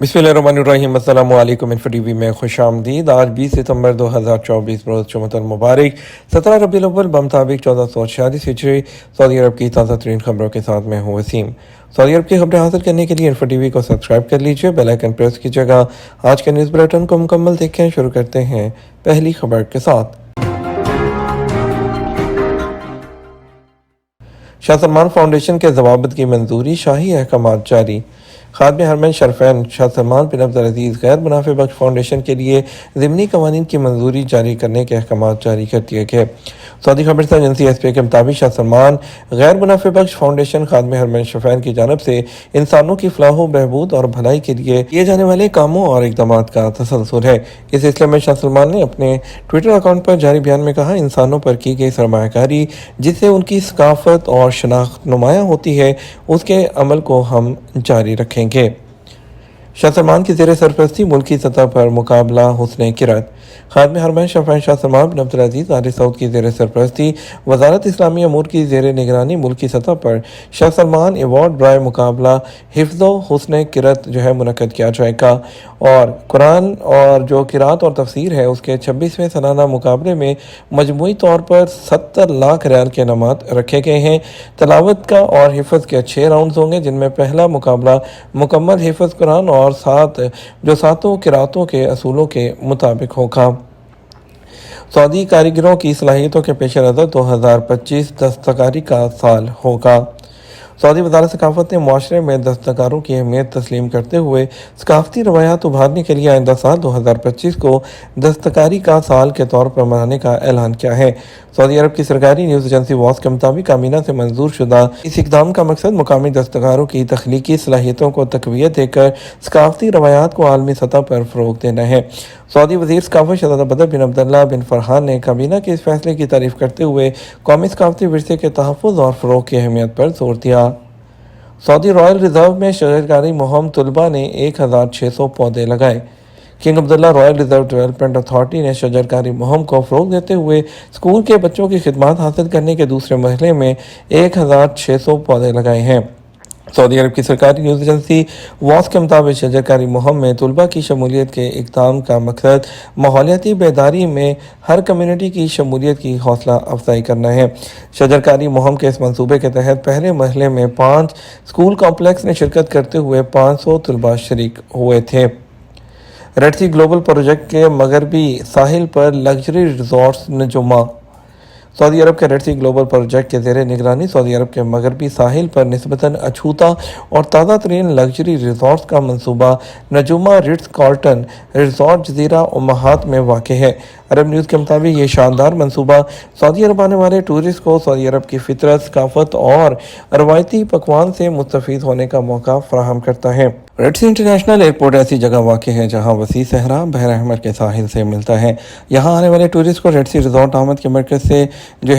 बिस्मिल्लाहिर्रहमानिर्रहीम। अस्सलामु अलैकुम। इन्फो टीवी में खुश आमदीद। आज 20 सितंबर 2024 रोज़ जुमअतुल मुबारक 17 रबीउल अव्वल बमताबिक 1446 हिजरी सऊदी अरब की ताज़ा तरीन खबरों के साथ मैं हूँ वसीम। सऊदी अरब की खबरें हासिल करने के लिए इन्फो टीवी को सब्सक्राइब कर लीजिए, बेल आइकन प्रेस कीजिएगा। आज के न्यूज़ बुलेटिन को मुकम्मल देखें। शुरू करते हैं पहली खबर के साथ। शाह सलमान फाउंडेशन के ज़वाबित की मंजूरी, शाही अहकामात जारी। खादिम हरमैन शरफैन शाह सलमान बिन अब्दुल अजीज़ गैर मुनाफे बख्श फाउंडेशन के लिए ज़िमनी कवानीन की मंजूरी जारी करने के अहकामात जारी कर दिए गए। सऊदी खबरसां एजेंसी एसपीए के मुताबिक शाह सलमान गैर मुनाफे बख्श फाउंडेशन खादिम हरमैन शरफैन की जानब से इंसानों की फलाह बहबूद और भलाई के लिए किए जाने वाले कामों और इक़दामात का तसलसल है। इस सिलसिले में शाह सलमान ने अपने ट्विटर अकाउंट पर जारी बयान में कहा, इंसानों पर की गई सरमायाकारी जिससे उनकी सकाफत और शनाख्त नुमायाँ होती है, उसके अमल को हम जारी रखेंगे। शाह सलमान की ज़ेर सरपरस्ती मुल्की सतह पर मुकाबला हुस्न किरत। खादिम हरमैन शरफैन शाह सलमान बिन अब्दुल अजीज़ आल सऊद की ज़ेर सरपरस्ती वज़ारत इस्लामी अमूर की ज़ेर निगरानी मुल्की सतह पर शाह सलमान एवार्ड बराए मुकाबला हिफ्ज़ व हुस्न किरत मुनक़्क़द किया जाएगा और कुरान और जो किरात और तफसीर है उसके 26वें सालाना मुकाबले में मजमूई तौर पर 70 लाख रियाल के इनामात रखे गए हैं। तलावत का और हिफ़्ज़ के 6 राउंड्स होंगे, जिनमें पहला मुकाबला मुकम्मल हिफ़्ज़ कुरान और सातों किरातों के असूलों के मुताबिक होगा। सऊदी कारीगरों की सलाहियतों के पेश नज़र 2025 दस्तकारी का साल होगा। सऊदी वज़ारत सकाफ़त ने मुआशरे में दस्तकारों की अहमियत तस्लीम करते हुए सकाफ़ती रवायात उभारने के लिए आइंदा साल 2025 को दस्तकारी का साल के तौर पर मनाने का ऐलान किया है। सऊदी अरब की सरकारी न्यूज़ एजेंसी वॉस के मुताबिक कामीना से मंजूर शुदा इस इक़दाम का मकसद मुकामी दस्तकारों की तख्लीकी सलाहियतों को तक़वियत देकर सकाफ़ती रवायात को आलमी सतह पर फ़रोग़ देना है। सऊदी वज़ीर सकाफ़त शहज़ादा बदर बिन अब्दुल्लाह बिन फरहान ने काबीना के इस फैसले की तारीफ़ करते हुए कौमी सकाफ़ती विरसे के तहफ़्फ़ुज़ और फ़रोग़ की अहमियत पर जोर दिया। सऊदी रॉयल रिज़र्व में शजरकारी मुहिम तलबा ने 1600 पौधे लगाए। King Abdullah royal reserve development authority ने शजरकारी मुहिम को फ़रोग़ देते हुए स्कूल के बच्चों की खिदमत हासिल करने के दूसरे मरहले में 1600 पौधे लगाए हैं। सऊदी अरब की सरकारी न्यूज़ एजेंसी वॉस के मुताबिक शजरकारी मुहिम में तलबा की शमूलियत के इक़दाम का मकसद माहौलियाती बेदारी में हर कम्यूनिटी की शमूलियत की हौसला अफजाई करना है। शजरकारी मुहिम के इस मंसूबे के तहत पहले मरहले में 5 स्कूल कॉम्प्लेक्स ने शिरकत करते हुए 500 तलबा शरीक हुए थे। रेड सी ग्लोबल प्रोजेक्ट के मगरबी साहिल पर लग्जरी रिजॉर्ट्स नजुमा। सऊदी अरब के रेड सी ग्लोबल प्रोजेक्ट के ज़ेर निगरानी सऊदी अरब के मगरबी साहिल पर निस्बतन अछूता और ताज़ा तरीन लग्जरी रिजॉर्ट्स का मंसूबा नजुमा रिट्स कार्ल्टन रिजॉर्ट जज़ीरा उम्महात में वाक़ है। अरब न्यूज़ के मुताबिक ये शानदार मंसूबा सऊदी अरब आने वाले टूरिस्ट को सऊदी अरब की फितरत, सकाफत और रवायती पकवान से मुस्तफ़ीद होने का मौका फराहम करता है। रेड सी इंटरनेशनल एयरपोर्ट ऐसी जगह वाक़ है जहाँ वसी सहरा बहर अहमर के साहिल से मिलता है। यहाँ आने वाले टूरिस्ट को रेड सी रिजॉर्ट आमद के मरकज़ से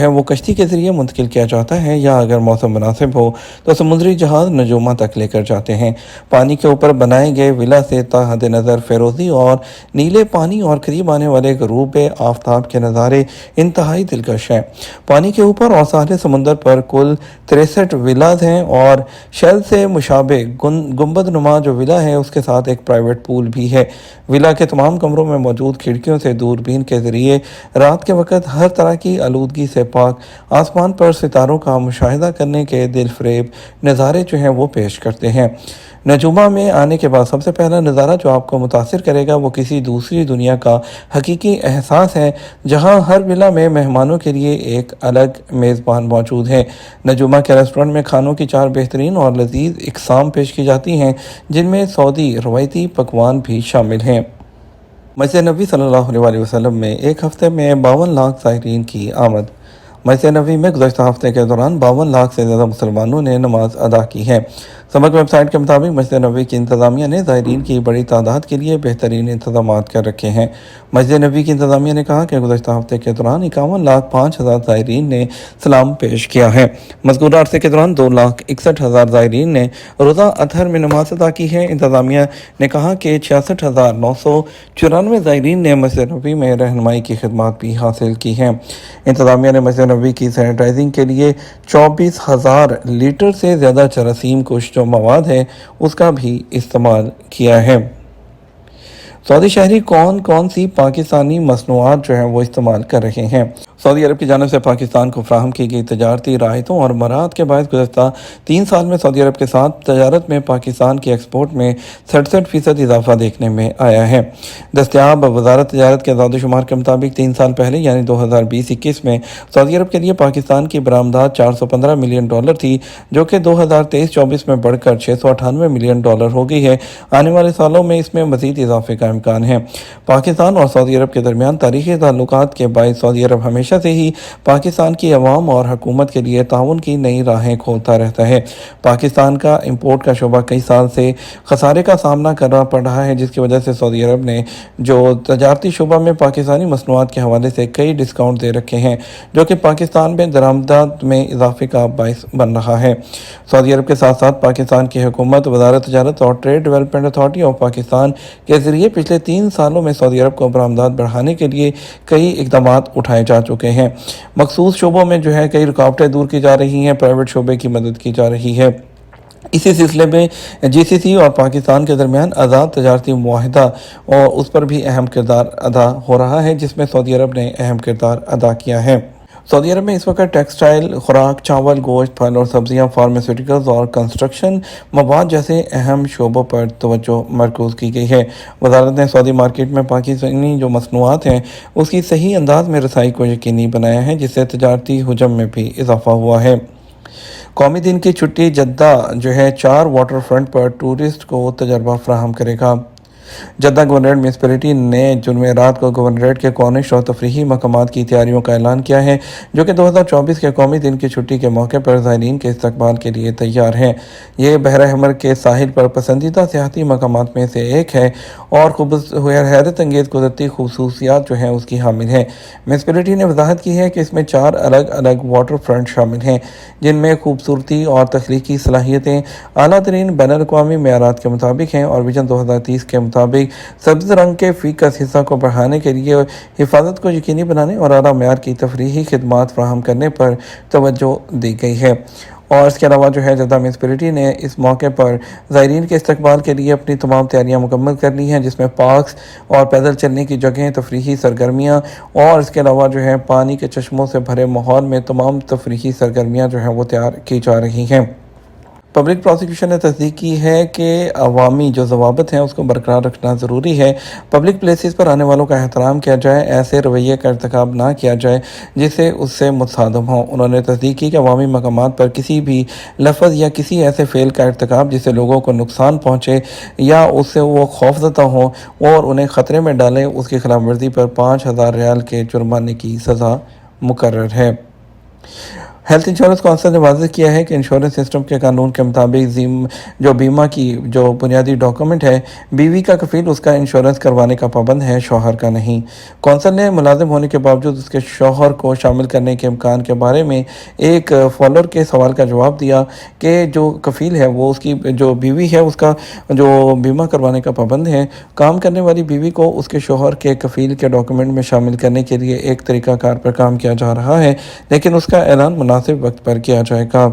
वो कश्ती के ज़रिए मुंतकिल किया जाता है, या अगर मौसम मुनासिब हो तो समुद्री जहाज़ नजूमा तक लेकर जाते हैं। पानी के ऊपर बनाए गए विला से ताहद नज़र फेरोज़ी और नीले पानी और करीब आने वाले गुरूब आफ्ताब के नज़ारे इंतहाई दिलकश हैं। पानी के ऊपर और साहिल समुंदर पर कुल 63 विलाज हैं और शेल से मुशाबे गुंबद नुमा जो विला है उसके साथ एक प्राइवेट पूल भी है। विला के तमाम कमरों में मौजूद खिड़कियों से दूरबीन के ज़रिए रात के वक्त हर तरह की आलूदगी से पाक आसमान पर सितारों का मुशाहिदा करने के दिलफरेब नज़ारे वो पेश करते हैं। नजुमा में आने के बाद सबसे पहला नज़ारा जो आपको मुतासिर करेगा वो किसी दूसरी दुनिया का हकीकी एहसास है, जहां हर विला में मेहमानों के लिए एक अलग मेज़बान मौजूद है। नजुमा के रेस्टोरेंट में खानों की 4 बेहतरीन और लजीज इक़साम पेश की जाती हैं, जिनमें सऊदी रवायती पकवान भी शामिल हैं। मस्जिद नबी सल्लल्लाहु अलैहि वसल्लम में एक हफ़्ते में 52 लाख ज़ायरीन की आमद। मस्जिद नबी में गुज़श्ता हफ़्ते के दौरान 52 लाख से ज़्यादा मुसलमानों ने नमाज अदा की है। समग्र वेबसाइट के मुताबिक मस्जिद नबी की इंतज़ामिया ने ज़ायरीन की बड़ी तादाद के लिए बेहतरीन इंतज़ाम कर रखे हैं। मस्जिद नबी की इंतज़ामिया ने कहा कि गुज़श्ता हफ़्ते के दौरान 51,05,000 ज़ायरीन ने सलाम पेश किया है। मज़कूर अरसे के दौरान 2,61,000 ज़ायरीन ने रोज़ा अतहर में नमाज अदा की है। इंतज़ामिया ने कहा कि 66,994 ज़ायरीन ने मस्जिद नबी में रहनुमाई की खिदमत भी हासिल की हैं। इंतज़ामिया ने मस्जिद نوے کی سینیٹائزنگ کے لیے 24,000 لیٹر سے زیادہ جراثیم کش جو مواد ہے اس کا بھی استعمال کیا ہے۔ سعودی شہری کون کون سی پاکستانی مصنوعات جو ہیں وہ استعمال کر رہے ہیں؟ سعودی عرب کی جانب سے پاکستان کو فراہم کی گئی تجارتی رعایتوں اور مراعات کے باعث گزشتہ 3 سال میں سعودی عرب کے ساتھ تجارت میں پاکستان کی ایکسپورٹ میں 67% اضافہ دیکھنے میں آیا ہے۔ دستیاب وزارت تجارت کے اعداد و شمار کے مطابق 3 سال پہلے یعنی 2020-21 میں سعودی عرب کے لیے پاکستان کی برآمدات $415 ملین تھی، جو کہ 2023-24 میں بڑھ کر $698 ملین ہو گئی ہے۔ آنے والے سالوں میں اس میں مزید اضافے کا امکان ہے۔ پاکستان اور سعودی عرب کے درمیان تاریخی تعلقات کے باعث سعودی عرب ہمیشہ سے ہی پاکستان کی عوام اور حکومت کے لیے تعاون کی نئی راہیں کھولتا رہتا ہے۔ پاکستان کا امپورٹ کا شعبہ کئی سال سے خسارے کا سامنا کرنا پڑ رہا ہے، جس کی وجہ سے سعودی عرب نے جو تجارتی شعبہ میں پاکستانی مصنوعات کے حوالے سے کئی ڈسکاؤنٹ دے رکھے ہیں، جو کہ پاکستان میں درآمدات میں اضافے کا باعث بن رہا ہے۔ سعودی عرب کے ساتھ ساتھ پاکستان کی حکومت وزارت تجارت اور trade development authority of Pakistan کے ذریعے پچھلے 3 سالوں میں سعودی عرب کو برآمدات بڑھانے کے لیے کئی اقدامات اٹھائے جا چکے ہیں۔ مخصوص شعبوں میں جو ہے کئی رکاوٹیں دور کی جا رہی ہیں، پرائیویٹ شعبے کی مدد کی جا رہی ہے۔ اسی سلسلے میں جی سی سی اور پاکستان کے درمیان آزاد تجارتی معاہدہ اور اس پر بھی اہم کردار ادا ہو رہا ہے، جس میں سعودی عرب نے اہم کردار ادا کیا ہے۔ سعودی عرب میں اس وقت ٹیکسٹائل، خوراک، چاول، گوشت، پھل اور سبزیاں، فارماسیوٹیکلز اور کنسٹرکشن مواد جیسے اہم شعبوں پر توجہ مرکوز کی گئی ہے۔ وزارت نے سعودی مارکیٹ میں پاکستانی جو مصنوعات ہیں اس کی صحیح انداز میں رسائی کو یقینی بنایا ہے، جس سے تجارتی حجم میں بھی اضافہ ہوا ہے۔ قومی دن کی چھٹی جدہ جو ہے 4 واٹر فرنٹ پر ٹورسٹ کو تجربہ فراہم کرے گا۔ جدہ گورنریٹ میونسپلٹی نے جمعرات کو گورنریٹ کے کورنش اور تفریحی مقامات کی تیاریوں کا اعلان کیا ہے، جو کہ 2024 کے قومی دن کی چھٹی کے موقع پر زائرین کے استقبال کے لیے تیار ہیں۔ یہ بحر احمر کے ساحل پر پسندیدہ سیاحتی مقامات میں سے ایک ہے اور حیرت انگیز قدرتی خصوصیات جو ہیں اس کی حامل ہے۔ میونسپلٹی نے وضاحت کی ہے کہ اس میں 4 الگ الگ واٹر فرنٹ شامل ہیں، جن میں خوبصورتی اور تخلیقی صلاحیتیں اعلیٰ ترین بین الاقوامی معیارات کے مطابق ہیں اور ویژن 2030 کے مطابق سبز رنگ کے فیکس حصہ کو بڑھانے کے لیے حفاظت کو یقینی بنانے اور اعلیٰ معیار کی تفریحی خدمات فراہم کرنے پر توجہ دی گئی ہے۔ اور اس کے علاوہ جو ہے جدہ میونسپلٹی نے اس موقع پر زائرین کے استقبال کے لیے اپنی تمام تیاریاں مکمل کر لی ہیں، جس میں پارکس اور پیدل چلنے کی جگہیں، تفریحی سرگرمیاں اور اس کے علاوہ جو ہے پانی کے چشموں سے بھرے ماحول میں تمام تفریحی سرگرمیاں جو ہیں وہ تیار کی جا رہی ہیں۔ پبلک پروسیکیوشن نے تصدیق کی ہے کہ عوامی جو ضوابط ہیں اس کو برقرار رکھنا ضروری ہے۔ پبلک پلیسز پر آنے والوں کا احترام کیا جائے، ایسے رویے کا ارتکاب نہ کیا جائے جس سے اس سے متصادم ہو۔ انہوں نے تصدیق کی کہ عوامی مقامات پر کسی بھی لفظ یا کسی ایسے فعل کا ارتکاب جس سے لوگوں کو نقصان پہنچے یا اس سے وہ خوفزدہ ہوں اور انہیں خطرے میں ڈالیں، اس کی خلاف ورزی پر 5,000 ریال کے جرمانے کی سزا مقرر ہے۔ ہیلتھ انشورنس کونسل نے واضح کیا ہے کہ انشورنس سسٹم کے قانون کے مطابق جو بیمہ کی جو بنیادی ڈاکومنٹ ہے، بیوی کا کفیل اس کا انشورنس کروانے کا پابند ہے، شوہر کا نہیں۔ کونسل نے ملازم ہونے کے باوجود اس کے شوہر کو شامل کرنے کے امکان کے بارے میں ایک فالوور کے سوال کا جواب دیا کہ جو کفیل ہے وہ اس کی جو بیوی ہے اس کا جو بیمہ کروانے کا پابند ہے۔ کام کرنے والی بیوی کو اس کے شوہر کے کفیل کے ڈاکومنٹ میں شامل کرنے کے لیے ایک طریقہ کار پر کام کیا جا رہا ہے، لیکن اس کا اعلان مناسب وقت پر کیا جائے گا۔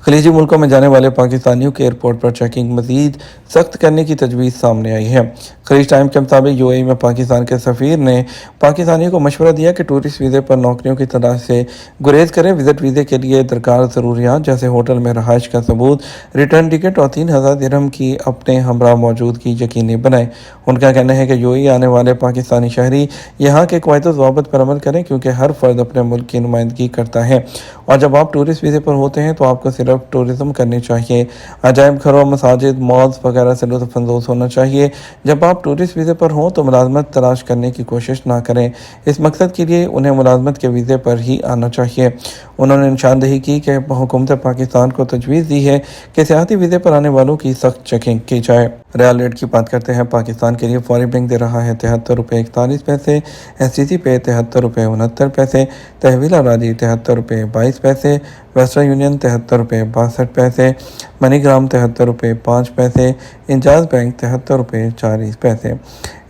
خلیجی ملکوں میں جانے والے پاکستانیوں کے ایئرپورٹ پر چیکنگ مزید سخت کرنے کی تجویز سامنے آئی ہے۔ خلیج ٹائم کے مطابق یو اے ای میں پاکستان کے سفیر نے پاکستانیوں کو مشورہ دیا کہ ٹورسٹ ویزے پر نوکریوں کی تلاش سے گریز کریں۔ وزٹ ویزے کے لیے درکار ضروریات جیسے ہوٹل میں رہائش کا ثبوت، ریٹرن ٹکٹ اور 3,000 درہم کی اپنے ہمراہ موجودگی یقینی بنائیں۔ ان کا کہنا ہے کہ یو اے ای آنے والے پاکستانی شہری یہاں کے قواعد و ضوابط پر عمل کریں، کیونکہ ہر فرد اپنے ملک کی نمائندگی کرتا ہے اور جب آپ ٹورسٹ ویزے پر ہوتے ہیں تو آپ کو صرف ٹورزم کرنی چاہیے، عجائب گھروں، مساجد، مالز وغیرہ سے لطف اندوز ہونا چاہیے۔ جب آپ ٹورسٹ ویزے پر ہوں تو ملازمت تلاش کرنے کی کوشش نہ کریں، اس مقصد کے لیے انہیں ملازمت کے ویزے پر ہی آنا چاہیے۔ انہوں نے نشاندہی کی کہ حکومت پاکستان کو تجویز دی ہے کہ سیاحتی ویزے پر آنے والوں کی سخت چیکنگ کی جائے۔ ریال ریٹ کی بات کرتے ہیں۔ پاکستان کے لیے فوری بینک دے رہا ہے 73 روپے 41 پیسے، ایس ٹی سی پے 73 روپے 69 پیسے، تحویل اراضی 73 روپے 22 پیسے، ویسٹرن یونین 73 रुपये 62 पैसे, मनी ग्राम 73 रुपये 5 पैसे, इंजाज बैंक 73 रुपये 40 पैसे।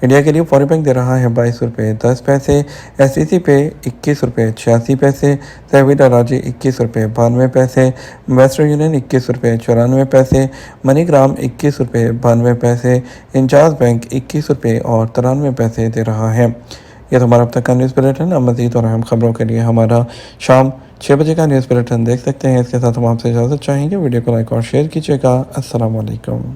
इंडिया के लिए फॉरेन बैंक दे रहा है 22 रुपये 10 पैसे, SCC पे 21 रुपये 86 पैसे, तहवील अराजी 21 रुपये 92 पैसे, वेस्टर्न यूनियन 21 रुपये 94 पैसे, मनी ग्राम 21 रुपये 92 पैसे, इंजाज बैंक 21 रुपये और 93 पैसे दे रहा है। यह तो हमारा अब तक का न्यूज़ बुलेटिन। अब मज़ीद और अहम खबरों के लिए हमारा शाम 6 बजे का न्यूज़ बुलेटिन देख सकते हैं। इसके साथ हम आपसे इजाज़त चाहेंगे। वीडियो को लाइक और शेयर कीजिएगा। अस्सलाम वालेकुम।